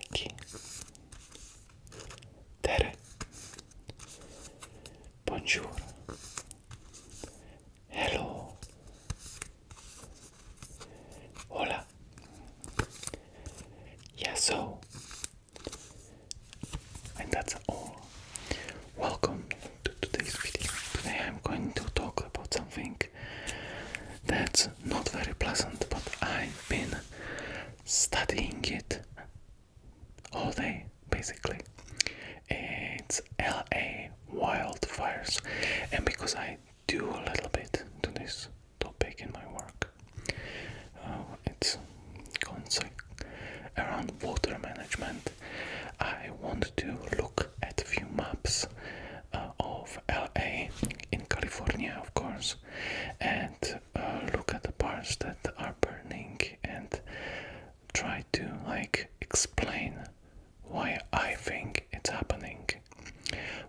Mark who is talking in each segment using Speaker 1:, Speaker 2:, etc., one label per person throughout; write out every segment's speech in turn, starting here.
Speaker 1: Ecchi, Tere, Bonjour, Hello, Hola, Yaso, and that's all. Welcome to today's video. Today I'm going to talk about something that's not very pleasant, but I've been studying it all day, basically. It's LA wildfires, and because I do a little bit to this topic in my work, it's concept around water management. I want to look at a few maps of LA in California, of course, and look at the parts that are burning and try to explain why I think it's happening.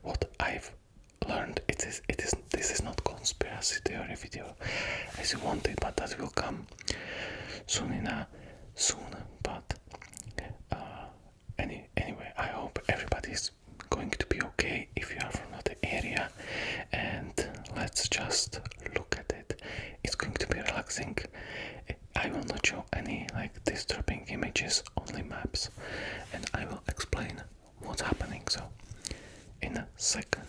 Speaker 1: What I've learned, this is not conspiracy theory video as you wanted, but that will come soon. But anyway, I hope everybody's going to be okay if you are from that area, and let's just look at it. It's going to be relaxing. I will not show any disturbing images, only maps, and I will explain what's happening, so in a second.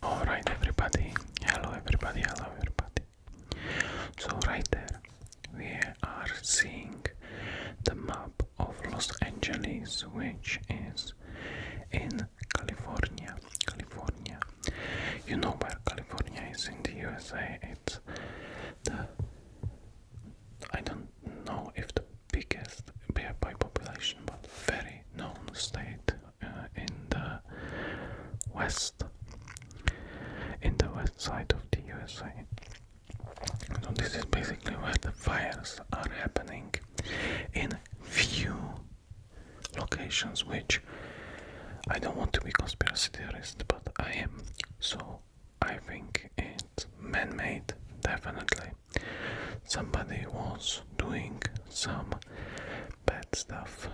Speaker 1: Alright everybody, hello everybody. So right there we are seeing the map of Los Angeles, which is in California. You know where California is in the USA. It's I don't know if the biggest by population, but very known state in the west side of the USA. So this is basically where the fires are happening in few locations, which I don't want to be conspiracy theorist, but I am. So I think it's man-made, definitely. Somebody was doing some bad stuff.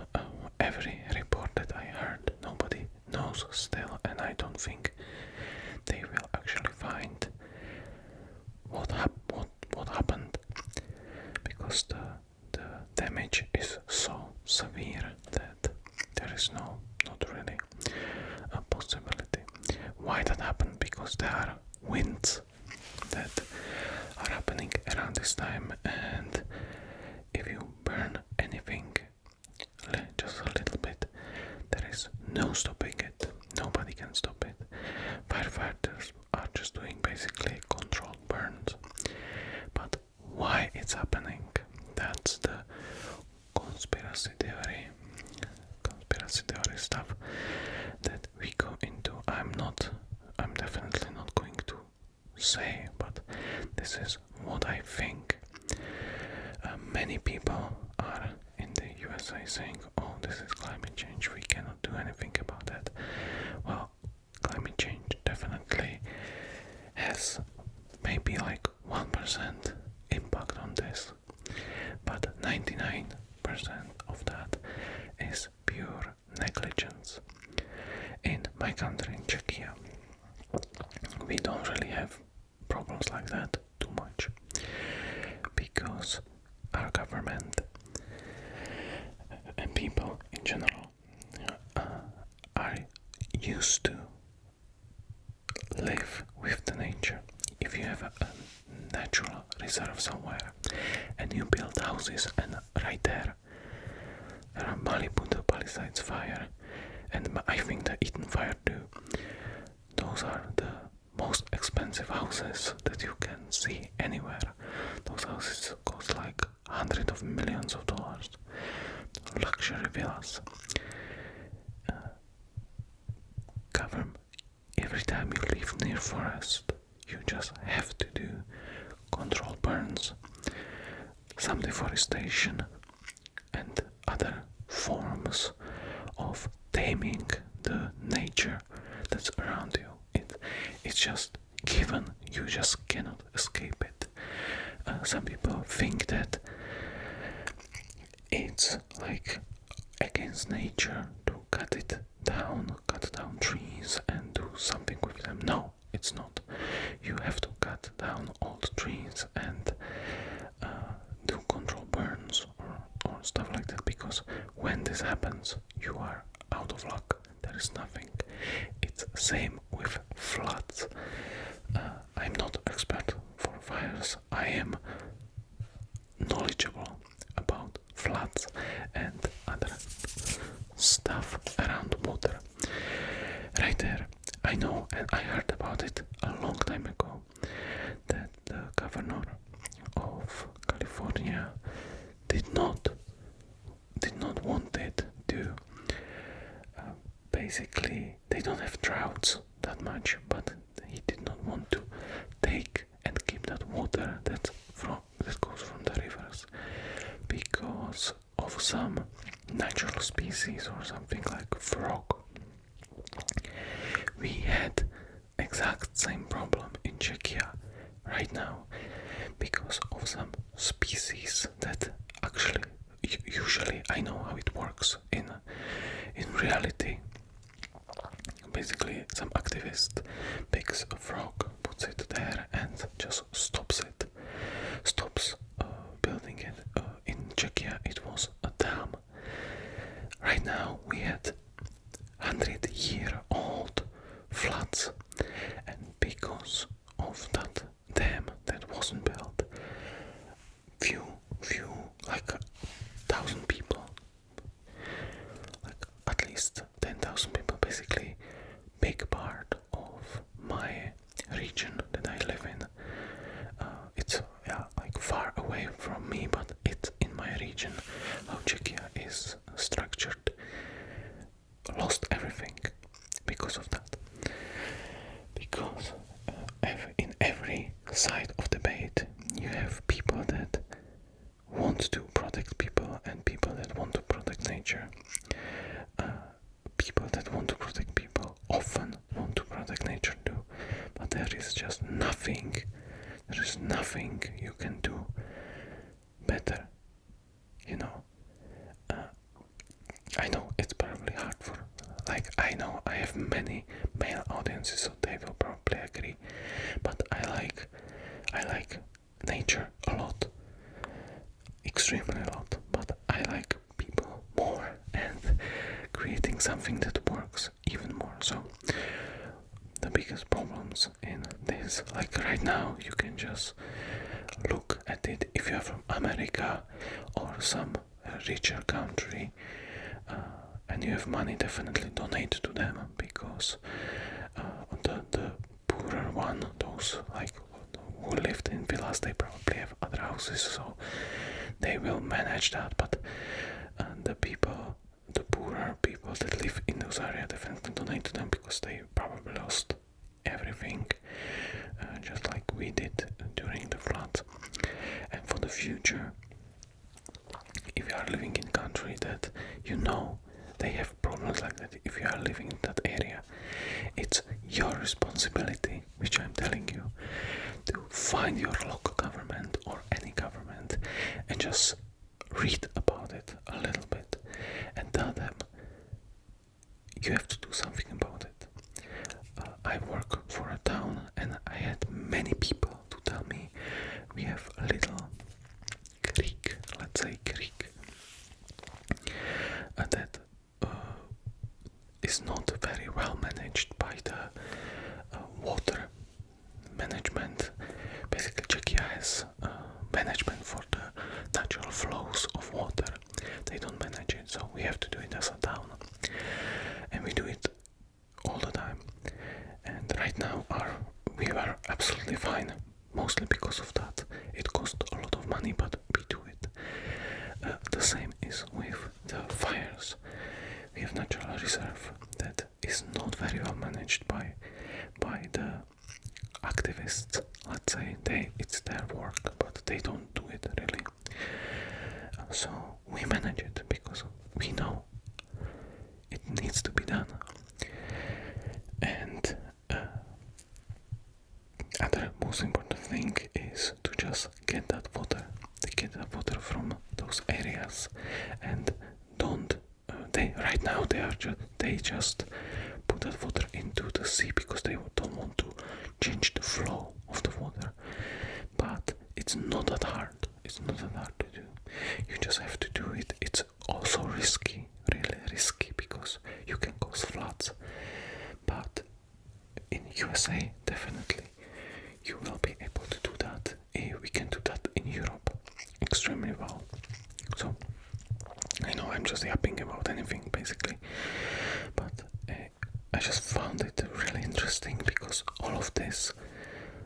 Speaker 1: Every report that I heard, nobody knows still, and I don't think they will actually find what happened, because the damage is so severe that there is not really a possibility. Why that happened? Because there are winds that are happening around this time, and if you burn anything just a little bit, there is no stopping it. Nobody can stop it. Firefighters are just doing basically controlled burns. But why it's happening? That's the conspiracy theory stuff that we go into. I'm definitely not going to say, but this is what I think. Many people are in the USA saying, oh, this is climate change, we cannot do anything about that. Well, climate change definitely has maybe 1% impact on this, but 99% of that is pure negligence. In my country, in Czechia, we don't really have problems like that too much, because our government and people in general are used to live with the nature. If you have a natural reserve somewhere and you build houses, and right there are Malibu, the Palisades fire, and I think the Eaton fire too. Those are the most expensive houses that you can see anywhere. Those houses cost hundreds of millions of dollars. Luxury villas. Every time you live near forest, you just have to do controlled burns, some deforestation, and other forms of taming the nature that's around you. It's just given, you just cannot escape it. Some people think that it's against against nature to cut down trees and do something with them. No, it's not. You have to cut down all the trees and do control burns or stuff like that, because when this happens, you are out of luck. There is nothing. It's same with floods. I'm not expert for fires. I am knowledgeable about floods and other stuff around water. Right there, I know, and I heard about it a long time ago, that the governor of California did not want it to. Basically, they don't have droughts that much, but he did not want to take and keep that water that goes from the rivers because of some natural species or something like frog. We had exact same problem in Czechia right now because of some species that actually usually I know how it works in reality. Basically, some activist picks a frog, puts it there, and just stops building it. In Czechia, it was a dam. Right now, we had 100-year-old floods, and because of that dam that wasn't built, few, like 1,000 people, like at least 10,000 people, basically, big part of my region that I live in. It's like far away from me, but it's in my region. How Czechia is structured, lost everything because of that. Because in every side of the debate, you have people that want to protect people and people that want to protect nature. People that want to protect people often want to protect nature too, but there is just nothing. There is nothing you can do better. You know, I know it's probably hard for, I know I have many male audiences, so they will probably agree, but I like nature a lot, extremely a lot, but I like people more and creating something that works even more. So the biggest problems in this, like right now, you can just look at it if you're from America or some richer country and you have money, definitely donate to them, because the poorer one, those like who lived in villas, they probably have other houses, so they will manage that, but the poorer people that live in those areas, definitely donate to them, because they probably lost everything, just like we did during the floods. And for the future, if you are living in a country that you know they have problems like that, if you are living in that area, it's your responsibility, which I'm telling you, to find your local government or any government and just read about it a little bit and tell them you have to do something about it. I work for a town and I had many people to tell me we have a little creek, let's say creek, that is not very well managed by the water management. Basically, Czechia has management for the natural flows of water. They don't manage it, so we have to do it as a town. And we do it all the time. And right now we are absolutely fine, mostly because of that. It costs a lot of money, but we do it. The same is with the fires. We have natural reserve that is not very well managed by the activists. Let's say it's their work, but they don't do it really. So we manage it because we know it needs to be done. And other most important thing is to just get that water from those areas, and don't they just put that water into the sea because they don't want to change the flow of the water. But it's not that hard. It's not that hard to do. You just have to do it. It's also risky, really risky, because you can cause floods. But in USA, definitely, you will be able to do that. We can do that in Europe extremely well. So, I know I'm just yapping about anything, basically. But I just found it really interesting because all of this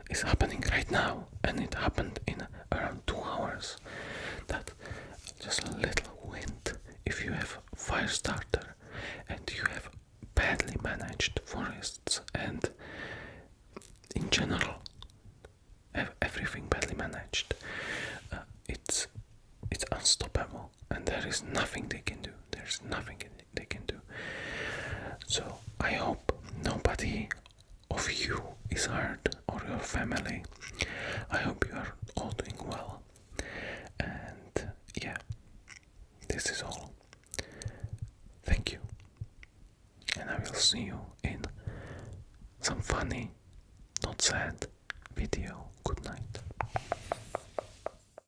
Speaker 1: is happening right now, and it happened in around 2 hours. That just a little wind, if you have fire starter and you have badly managed forests and in general have everything badly managed, it's unstoppable, and there is nothing they can do. There's nothing they can do. So I hope nobody of you is hurt, or your family. I hope you are all doing well. And yeah, this is all. Thank you. And I will see you in some funny